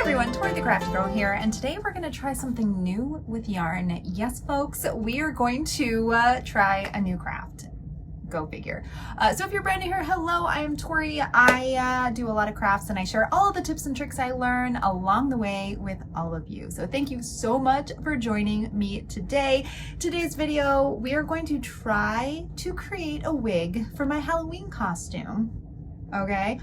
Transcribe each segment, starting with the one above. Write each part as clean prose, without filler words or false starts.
everyone, Tori the Crafty Girl here, and today we're going to try something new with yarn. Yes, folks, we are going to try a new craft. Go figure. So if you're brand new here, hello, I am Tori. I do a lot of crafts and I share all of the tips and tricks I learn along the way with all of you. So thank you so much for joining me today. Today's video, we are going to try to create a wig for my Halloween costume, okay,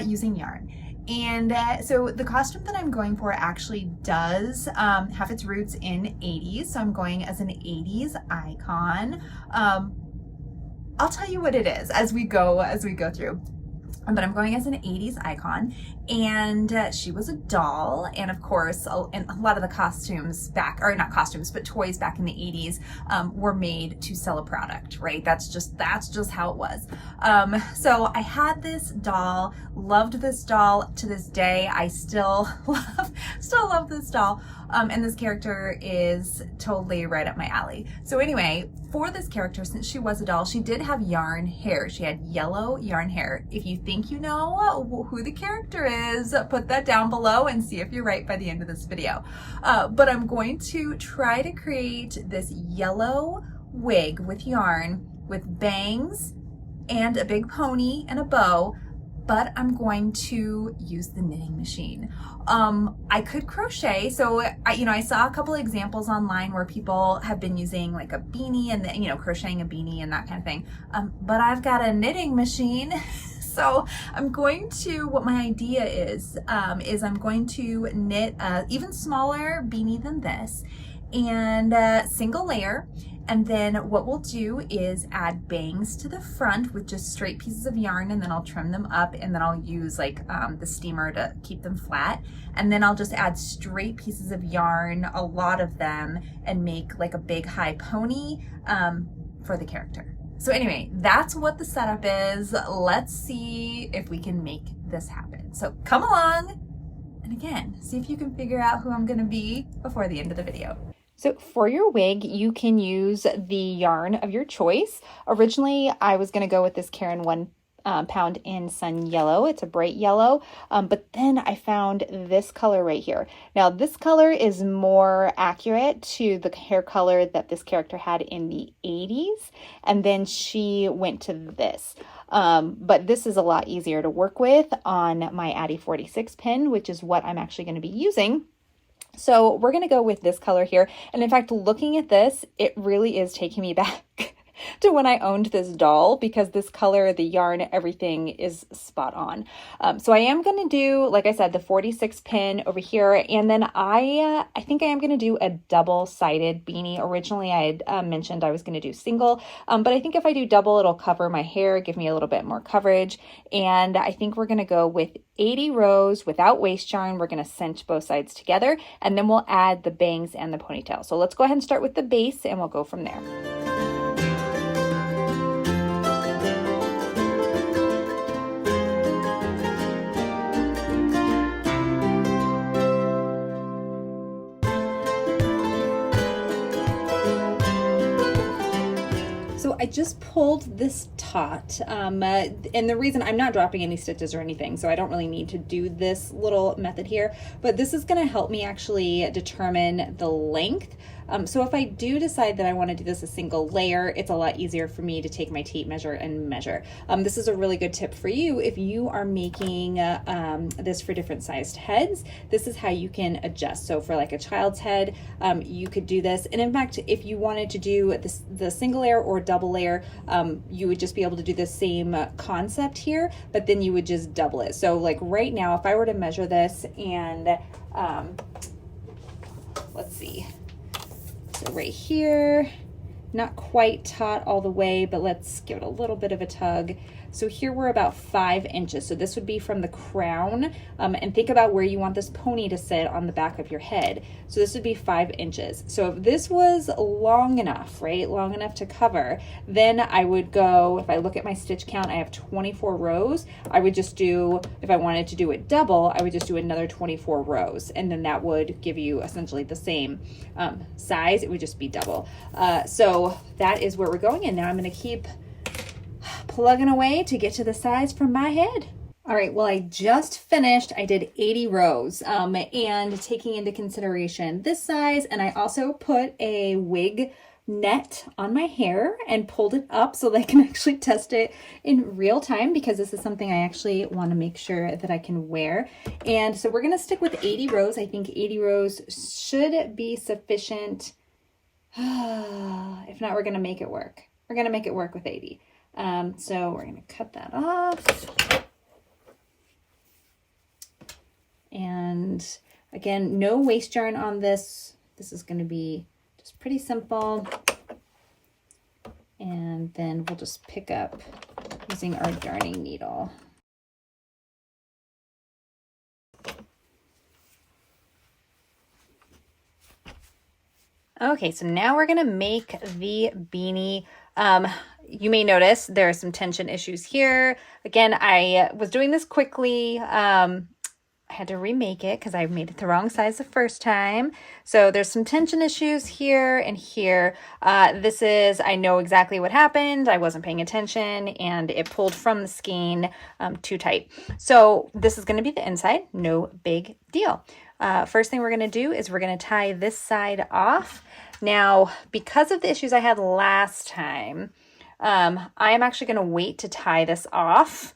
using yarn. And so the costume that I'm going for actually does have its roots in 80s. So I'm going as an 80s icon. I'll tell you what it is as we go through. But I'm going as an 80s icon, and she was a doll, and of course, and a lot of the costumes back, or not costumes, but toys back in the 80s were made to sell a product, right? That's just how it was. So I had this doll, loved this doll to this day. I still love this doll. And this character is totally right up my alley. So anyway, for this character, since she was a doll, she did have yarn hair. She had yellow yarn hair. If you think you know who the character is, put that down below and see if you're right by the end of this video. But I'm going to try to create this yellow wig with yarn with bangs and a big pony and a bow, but I'm going to use the knitting machine. I could crochet, so I saw a couple examples online where people have been using like a beanie and crocheting a beanie and that kind of thing. But I've got a knitting machine, so I'm going to. What my idea is I'm going to knit a even smaller beanie than this, and single layer. And then what we'll do is add bangs to the front with just straight pieces of yarn, and then I'll trim them up, and then I'll use like the steamer to keep them flat. And then I'll just add straight pieces of yarn, a lot of them, and make like a big high pony for the character. So anyway, that's what the setup is. Let's see if we can make this happen. So come along, and again, see if you can figure out who I'm gonna be before the end of the video. So for your wig, you can use the yarn of your choice. Originally, I was going to go with this Caron 1 pound in Sun Yellow. It's a bright yellow, but then I found this color right here. Now, this color is more accurate to the hair color that this character had in the 80s, and then she went to this. But this is a lot easier to work with on my Addy 46 pin, which is what I'm actually going to be using. So we're going to go with this color here. And in fact, looking at this, it really is taking me back to when I owned this doll, because this color, the yarn, everything is spot on. So I am going to do, like I said, the 46 pin over here. And then I think I am going to do a double-sided beanie. Originally, I had mentioned I was going to do single, but I think if I do double, it'll cover my hair, give me a little bit more coverage. And I think we're going to go with 80 rows without waste yarn. We're going to cinch both sides together, and then we'll add the bangs and the ponytail. So let's go ahead and start with the base, and we'll go from there. So I just pulled this taut, and the reason I'm not dropping any stitches or anything, so I don't really need to do this little method here, but this is going to help me actually determine the length. So if I do decide that I want to do this a single layer, it's a lot easier for me to take my tape measure and measure. This is a really good tip for you if you are making this for different sized heads. This is how you can adjust. So for like a child's head, you could do this. And in fact, if you wanted to do the single layer or double layer, you would just be able to do the same concept here, but then you would just double it. So like right now, if I were to measure this and let's see. So right here, not quite taut all the way, but let's give it a little bit of a tug. So here we're about 5 inches. So this would be from the crown, and think about where you want this pony to sit on the back of your head. So this would be 5 inches. So if this was long enough, right, long enough to cover, then I would go, if I look at my stitch count, I have 24 rows. I would just do, if I wanted to do it double, I would just do another 24 rows, and then that would give you essentially the same size. It would just be double. So that is where we're going, and now I'm going to keep plugging away to get to the size for my head. All right, well, I just finished. I did 80 rows and taking into consideration this size, and I also put a wig net on my hair and pulled it up so that I can actually test it in real time, because this is something I actually want to make sure that I can wear. And so we're going to stick with 80 rows. I think 80 rows should be sufficient. If not, we're going to make it work. We're going to make it work with 80. So we're going to cut that off. And again, no waste yarn on this. This is going to be just pretty simple. And then we'll just pick up using our darning needle. Okay, so now we're going to make the beanie. You may notice there are some tension issues here. Again, I was doing this quickly. I had to remake it because I made it the wrong size the first time. So there's some tension issues here and here. This is, I know exactly what happened. I wasn't paying attention and it pulled from the skein too tight. So this is going to be the inside, no big deal. First thing we're going to do is we're going to tie this side off. Now, because of the issues I had last time, I am actually going to wait to tie this off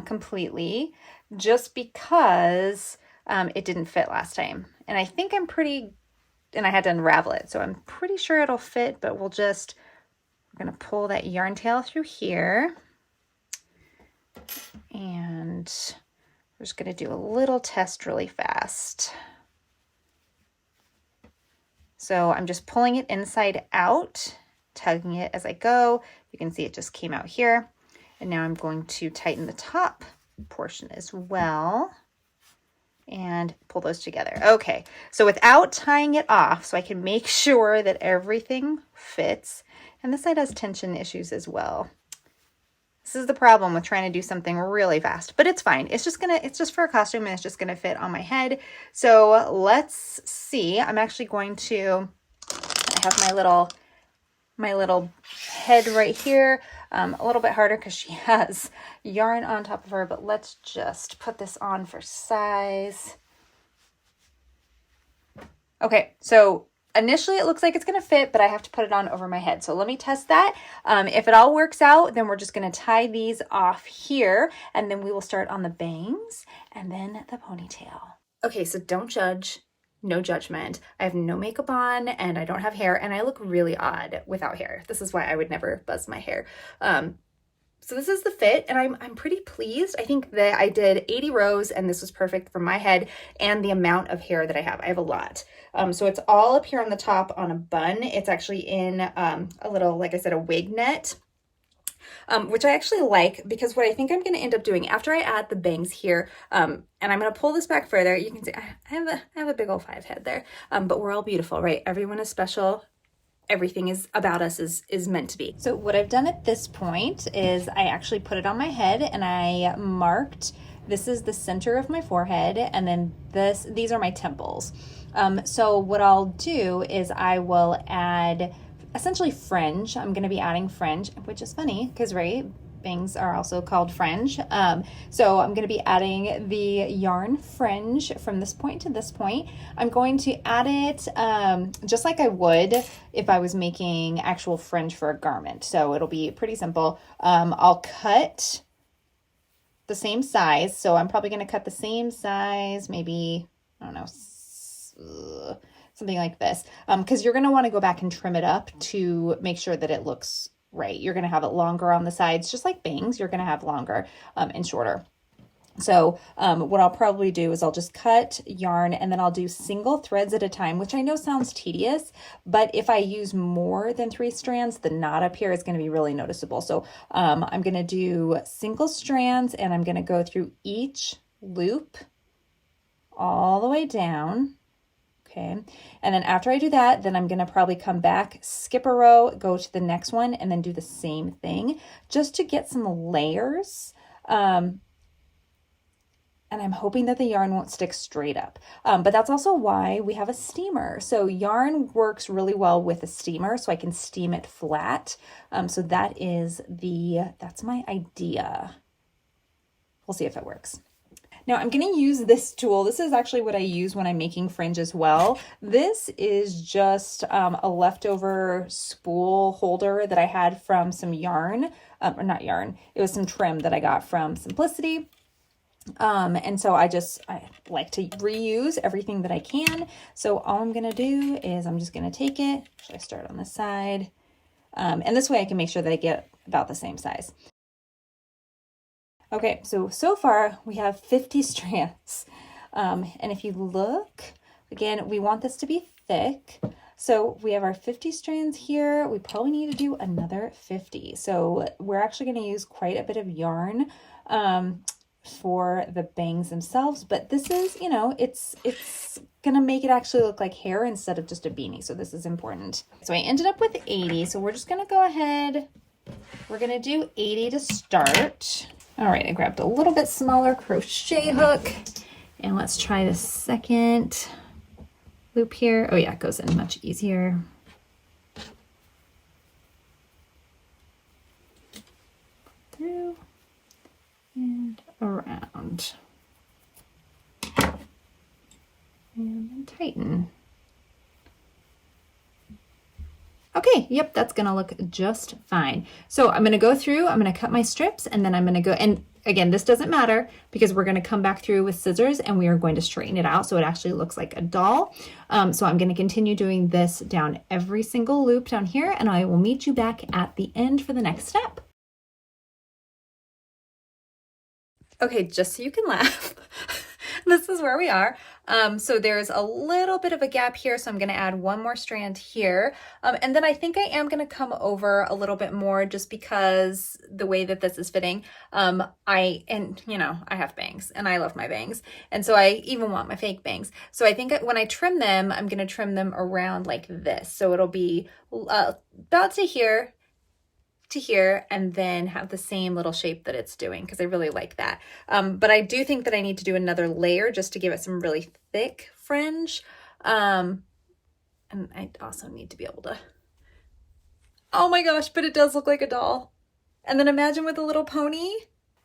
completely, just because it didn't fit last time. And I think and I had to unravel it, so I'm pretty sure it'll fit, but we're gonna pull that yarn tail through here. And we're just gonna do a little test really fast. So I'm just pulling it inside out, tugging it as I go. You can see it just came out here. And now I'm going to tighten the top portion as well and pull those together. Okay, so without tying it off, so I can make sure that everything fits, and this side has tension issues as well. This is the problem with trying to do something really fast, but it's fine. It's just for a costume, and it's just gonna fit on my head. So let's see. I'm actually going to, I have my little head right here. A little bit harder because she has yarn on top of her, but let's just put this on for size. Okay, so initially it looks like it's gonna fit, but I have to put it on over my head. So let me test that. If it all works out, then we're just gonna tie these off here, and then we will start on the bangs and then the ponytail. Okay, so don't judge. No judgment. I have no makeup on and I don't have hair, and I look really odd without hair. This is why I would never buzz my hair. So this is the fit, and I'm pretty pleased. I think that I did 80 rows and this was perfect for my head and the amount of hair that I have. I have a lot. So it's all up here on the top on a bun. It's actually in a little, like I said, a wig net. Which I actually like, because what I think I'm going to end up doing after I add the bangs here, and I'm going to pull this back further. You can see I have a big old 5 head there, but we're all beautiful, right? Everyone is special. Everything is about us is meant to be. So what I've done at this point is I actually put it on my head and I marked, this is the center of my forehead, and then these are my temples. So what I'll do is I will add essentially fringe. I'm going to be adding fringe, which is funny because, right, bangs are also called fringe. So I'm going to be adding the yarn fringe from this point to this point. I'm going to add it just like I would if I was making actual fringe for a garment. So it'll be pretty simple. I'll cut the same size. So I'm probably going to cut the same size, maybe, I don't know, something like this, because you're going to want to go back and trim it up to make sure that it looks right. You're going to have it longer on the sides, just like bangs. You're going to have longer and shorter. So what I'll probably do is I'll just cut yarn and then I'll do single threads at a time, which I know sounds tedious, but if I use more than 3 strands, the knot up here is going to be really noticeable. So I'm going to do single strands and I'm going to go through each loop all the way down. Okay, and then after I do that, then I'm going to probably come back, skip a row, go to the next one, and then do the same thing just to get some layers. And I'm hoping that the yarn won't stick straight up. But that's also why we have a steamer. So yarn works really well with a steamer, so I can steam it flat. So that's my idea. we'll see if it works. Now I'm going to use this tool. This is actually what I use when I'm making fringe as well. This is just a leftover spool holder that I had from some yarn, or not yarn, it was some trim that I got from Simplicity. And so I like to reuse everything that I can. So all I'm going to do is I'm just going to take it. Should I start on this side? And this way I can make sure that I get about the same size. Okay, so far we have 50 strands. And if you look, again, we want this to be thick. So we have our 50 strands here. We probably need to do another 50. So we're actually going to use quite a bit of yarn for the bangs themselves. But this is, you know, it's going to make it actually look like hair instead of just a beanie. So this is important. So I ended up with 80. So we're just going to go ahead. We're going to do 80 to start. All right, I grabbed a little bit smaller crochet hook, and let's try the second loop here. Oh yeah, it goes in much easier. Through and around. And then tighten. Okay, yep, that's gonna look just fine. So I'm gonna go through, I'm gonna cut my strips, and then I'm gonna go, and again, this doesn't matter because we're gonna come back through with scissors and we are going to straighten it out so it actually looks like a doll. So I'm gonna continue doing this down every single loop down here, and I will meet you back at the end for the next step. Okay, just so you can laugh, this is where we are. So there's a little bit of a gap here, so I'm going to add one more strand here. And then I think I am going to come over a little bit more just because the way that this is fitting. You know, I have bangs and I love my bangs. And so I even want my fake bangs. So I think when I trim them, I'm going to trim them around like this. So it'll be about to here, and then have the same little shape that it's doing because I really like that. But I do think that I need to do another layer just to give it some really thick fringe. And I also need to be able to, oh my gosh, but it does look like a doll. And then imagine with a little pony.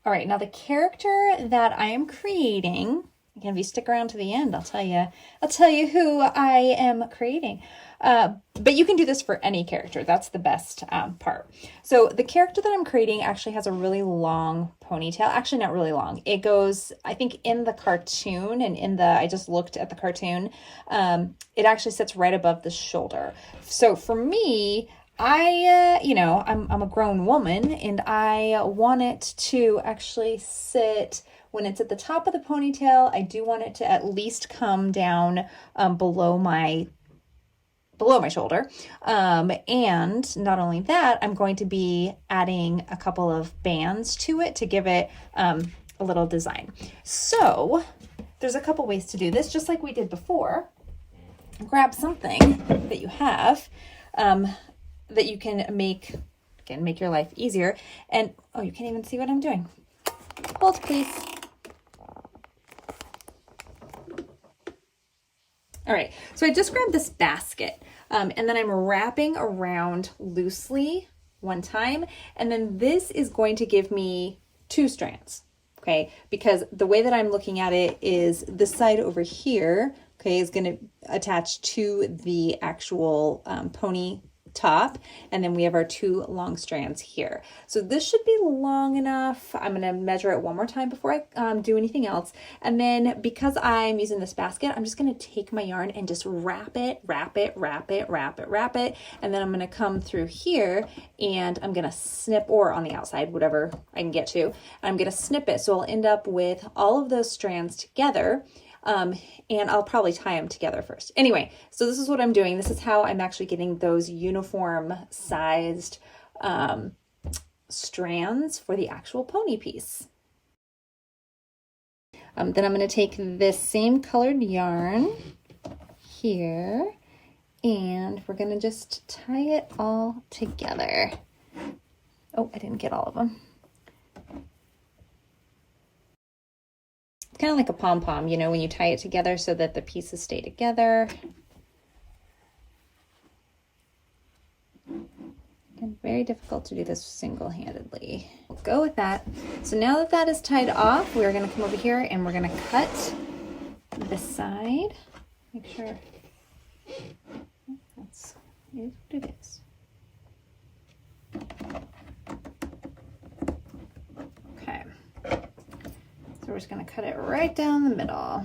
All right, now the character that I am creating, again, if you stick around to the end, I'll tell you who I am creating. But you can do this for any character. That's the best part. So the character that I'm creating actually has a really long ponytail. Actually, not really long. It goes, I think, in the cartoon and I just looked at the cartoon, it actually sits right above the shoulder. So for me, you know, I'm a grown woman and I want it to actually sit when it's at the top of the ponytail. I do want it to at least come down below my shoulder. And not only that, I'm going to be adding a couple of bands to it to give it a little design. So there's a couple ways to do this, just like we did before. Grab something that you have that you can make your life easier. And, oh, you can't even see what I'm doing. Hold, please. All right, so I just grabbed this basket and then I'm wrapping around loosely one time. And then this is going to give me 2 strands, okay? Because the way that I'm looking at it is this side over here, okay, is gonna attach to the actual pony top, and then we have our 2 long strands here. So this should be long enough. I'm going to measure it one more time before I do anything else. And then because I'm using this basket, I'm just going to take my yarn and just wrap it. And then I'm going to come through here and I'm going to snip, or on the outside, whatever I can get to. I'm going to snip it. So I'll end up with all of those strands together. And I'll probably tie them together first. Anyway, so this is what I'm doing. This is how I'm actually getting those uniform sized strands for the actual pony piece. Then I'm going to take this same colored yarn here and we're going to just tie it all together. Oh, I didn't get all of them. It's kind of like a pom-pom, you know, when you tie it together so that the pieces stay together. And very difficult to do this single-handedly. We'll go with that. So now that that is tied off, we're gonna come over here and we're gonna cut this side. Make sure that's what it is. Okay. So we're just gonna cut it right down the middle.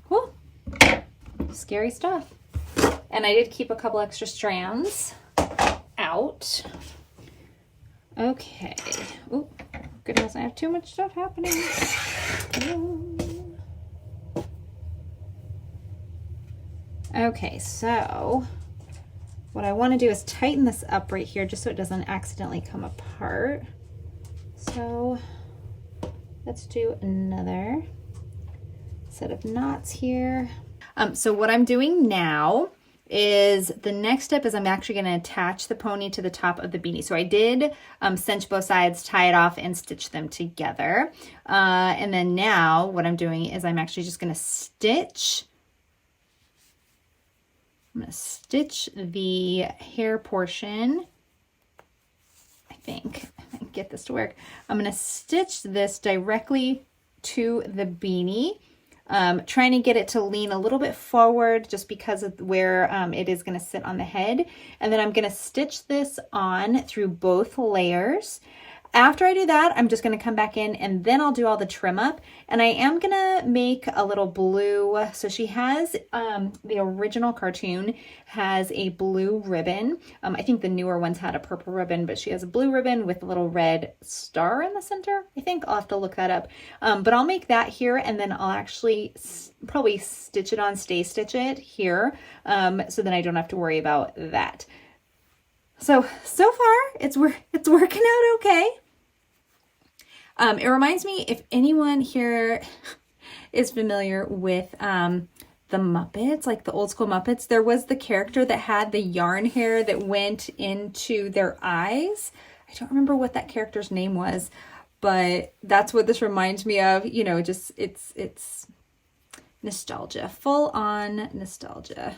Cool. Scary stuff. And I did keep a couple extra strands out. Okay. Oh, goodness, I have too much stuff happening. Okay, so what I want to do is tighten this up right here just so it doesn't accidentally come apart. So let's do another set of knots here. So what I'm doing now is the next step is I'm actually going to attach the pony to the top of the beanie. So I did cinch both sides, tie it off, and stitch them together. And then now what I'm doing is I'm actually just going to stitch. I'm going to stitch the hair portion. I think I can get this to work. I'm going to stitch this directly to the beanie. Trying to get it to lean a little bit forward just because of where it is going to sit on the head. And then I'm going to stitch this on through both layers. After I do that, I'm just going to come back in and then I'll do all the trim up. And I am going to make a little blue. So she has, the original cartoon has a blue ribbon. I think the newer ones had a purple ribbon, but she has a blue ribbon with a little red star in the center. I think I'll have to look that up. But I'll make that here and then I'll actually probably stitch it on, stay stitch it here. So then I don't have to worry about that. So far it's working out okay. It reminds me, if anyone here is familiar with the Muppets, like the old school Muppets, there was the character that had the yarn hair that went into their eyes. I don't remember what that character's name was, but that's what this reminds me of. You know, just it's nostalgia, full on nostalgia.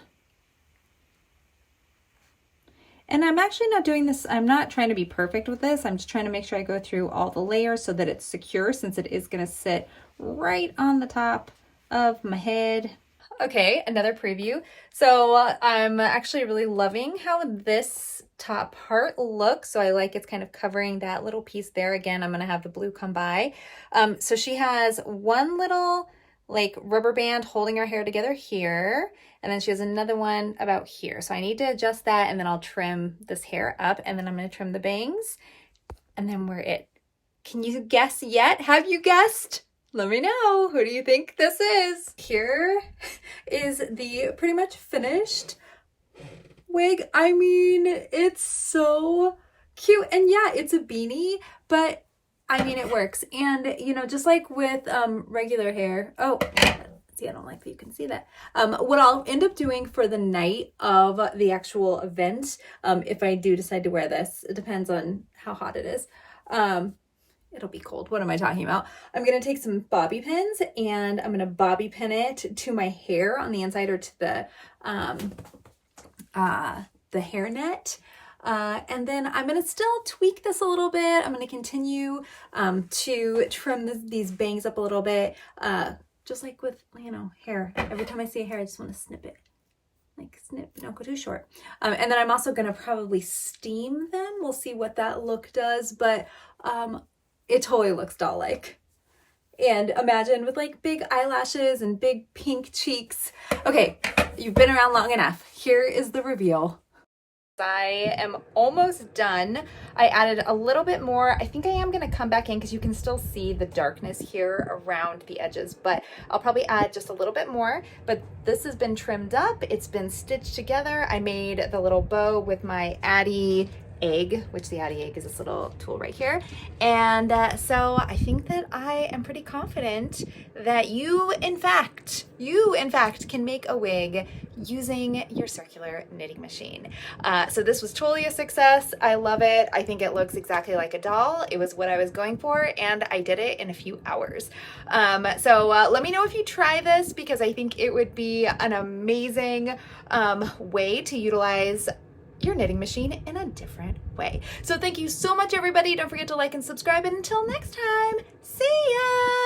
And I'm actually not doing this, I'm not trying to be perfect with this. I'm just trying to make sure I go through all the layers so that it's secure, since it is going to sit right on the top of my head. Okay, another preview. So I'm actually really loving how this top part looks. So I like it's kind of covering that little piece there. Again, I'm going to have the blue come by. So she has one little like rubber band holding her hair together here. And then she has another one about here. So I need to adjust that and then I'll trim this hair up and then I'm going to trim the bangs and then we're it. Can you guess yet? Have you guessed? Let me know. Who do you think this is? Here is the pretty much finished wig. I mean, it's so cute. And yeah, it's a beanie, but I mean, it works. And, you know, just like with regular hair. Oh, see, I don't like that you can see that. What I'll end up doing for the night of the actual event, if I do decide to wear this, it depends on how hot it is. It'll be cold. What am I talking about? I'm going to take some bobby pins and I'm going to bobby pin it to my hair on the inside or to the hairnet. And then I'm going to still tweak this a little bit. I'm going to continue to trim these bangs up a little bit, just like with, you know, hair. Every time I see a hair, I just want to snip it. Like snip, don't go too short. And then I'm also going to probably steam them. We'll see what that look does, but it totally looks doll-like. And imagine with like big eyelashes and big pink cheeks. Okay, you've been around long enough. Here is the reveal. I am almost done. I added a little bit more. I think I am going to come back in because you can still see the darkness here around the edges, but I'll probably add just a little bit more. But this has been trimmed up. It's been stitched together. I made the little bow with my Addie egg, which the Addy egg is this little tool right here. And so I think that I am pretty confident that you in fact can make a wig using your circular knitting machine. So this was totally a success. I love it. I think it looks exactly like a doll. It was what I was going for, and I did it in a few hours. So let me know if you try this, because I think it would be an amazing way to utilize your knitting machine in a different way. So thank you so much, everybody. Don't forget to like and subscribe, and until next time, see ya!